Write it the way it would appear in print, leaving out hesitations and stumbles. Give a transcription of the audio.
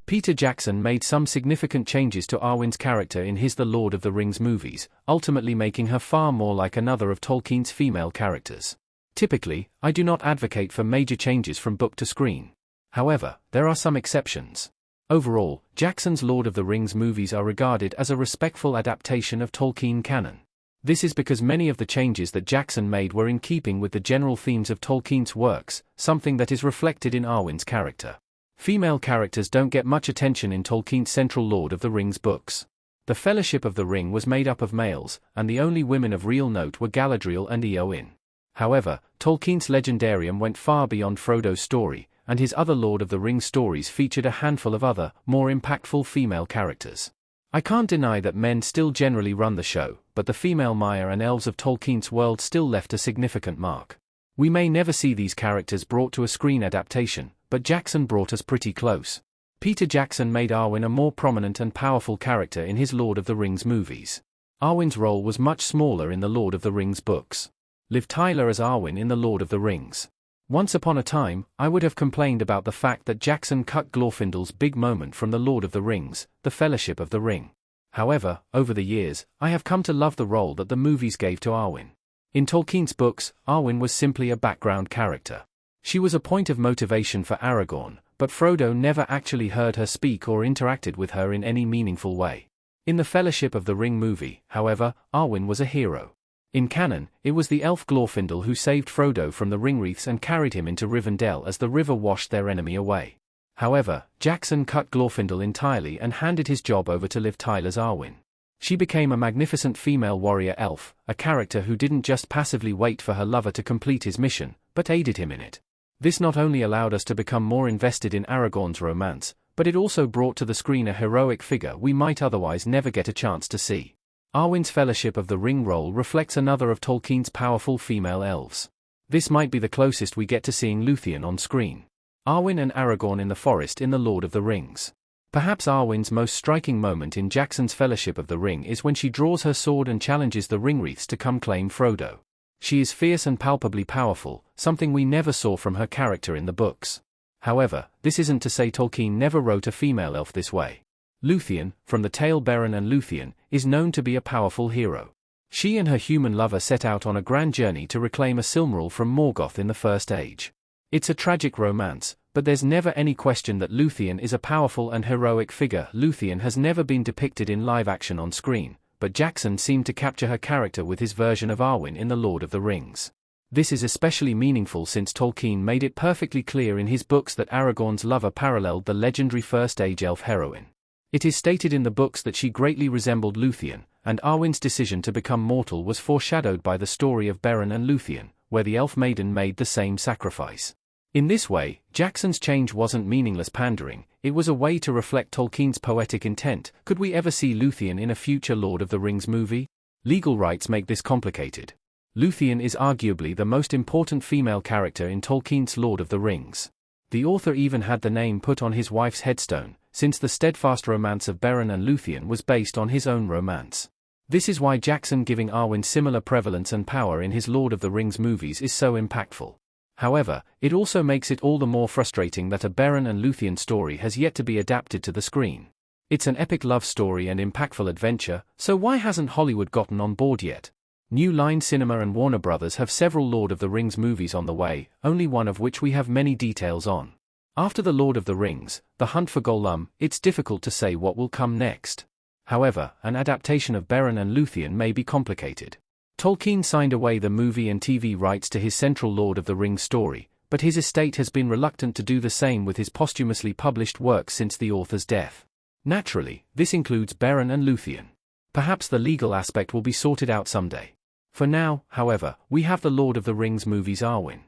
Peter Jackson made some significant changes to Arwen's character in his The Lord of the Rings movies, ultimately making her far more like another of Tolkien's female characters. Typically, I do not advocate for major changes from book to screen. However, there are some exceptions. Overall, Jackson's Lord of the Rings movies are regarded as a respectful adaptation of Tolkien canon. This is because many of the changes that Jackson made were in keeping with the general themes of Tolkien's works, something that is reflected in Arwen's character. Female characters don't get much attention in Tolkien's central Lord of the Rings books. The Fellowship of the Ring was made up of males, and the only women of real note were Galadriel and Eowyn. However, Tolkien's legendarium went far beyond Frodo's story, and his other Lord of the Rings stories featured a handful of other, more impactful female characters. I can't deny that men still generally run the show, but the female Maiar and elves of Tolkien's world still left a significant mark. We may never see these characters brought to a screen adaptation, but Jackson brought us pretty close. Peter Jackson made Arwen a more prominent and powerful character in his Lord of the Rings movies. Arwen's role was much smaller in the Lord of the Rings books. Liv Tyler as Arwen in the Lord of the Rings. Once upon a time, I would have complained about the fact that Jackson cut Glorfindel's big moment from the Lord of the Rings, the Fellowship of the Ring. However, over the years, I have come to love the role that the movies gave to Arwen. In Tolkien's books, Arwen was simply a background character. She was a point of motivation for Aragorn, but Frodo never actually heard her speak or interacted with her in any meaningful way. In the Fellowship of the Ring movie, however, Arwen was a hero. In canon, it was the elf Glorfindel who saved Frodo from the Ringwraiths and carried him into Rivendell as the river washed their enemy away. However, Jackson cut Glorfindel entirely and handed his job over to Liv Tyler's Arwen. She became a magnificent female warrior elf, a character who didn't just passively wait for her lover to complete his mission, but aided him in it. This not only allowed us to become more invested in Aragorn's romance, but it also brought to the screen a heroic figure we might otherwise never get a chance to see. Arwen's Fellowship of the Ring role reflects another of Tolkien's powerful female elves. This might be the closest we get to seeing Luthien on screen. Arwen and Aragorn in the forest in The Lord of the Rings. Perhaps Arwen's most striking moment in Jackson's Fellowship of the Ring is when she draws her sword and challenges the Ringwraiths to come claim Frodo. She is fierce and palpably powerful, something we never saw from her character in the books. However, this isn't to say Tolkien never wrote a female elf this way. Luthien, from the tale Beren and Luthien, is known to be a powerful hero. She and her human lover set out on a grand journey to reclaim a Silmaril from Morgoth in the First Age. It's a tragic romance, but there's never any question that Luthien is a powerful and heroic figure. Luthien has never been depicted in live action on screen, but Jackson seemed to capture her character with his version of Arwen in The Lord of the Rings. This is especially meaningful since Tolkien made it perfectly clear in his books that Aragorn's lover paralleled the legendary First Age elf heroine. It is stated in the books that she greatly resembled Luthien, and Arwen's decision to become mortal was foreshadowed by the story of Beren and Luthien, where the elf maiden made the same sacrifice. In this way, Jackson's change wasn't meaningless pandering, it was a way to reflect Tolkien's poetic intent. Could we ever see Luthien in a future Lord of the Rings movie? Legal rights make this complicated. Luthien is arguably the most important female character in Tolkien's Lord of the Rings. The author even had the name put on his wife's headstone, since the steadfast romance of Beren and Luthien was based on his own romance. This is why Jackson giving Arwen similar prevalence and power in his Lord of the Rings movies is so impactful. However, it also makes it all the more frustrating that a Beren and Luthien story has yet to be adapted to the screen. It's an epic love story and impactful adventure, so why hasn't Hollywood gotten on board yet? New Line Cinema and Warner Brothers have several Lord of the Rings movies on the way, only one of which we have many details on. After The Lord of the Rings, The Hunt for Gollum, it's difficult to say what will come next. However, an adaptation of Beren and Luthien may be complicated. Tolkien signed away the movie and TV rights to his central Lord of the Rings story, but his estate has been reluctant to do the same with his posthumously published works since the author's death. Naturally, this includes Beren and Luthien. Perhaps the legal aspect will be sorted out someday. For now, however, we have the Lord of the Rings movies Arwen.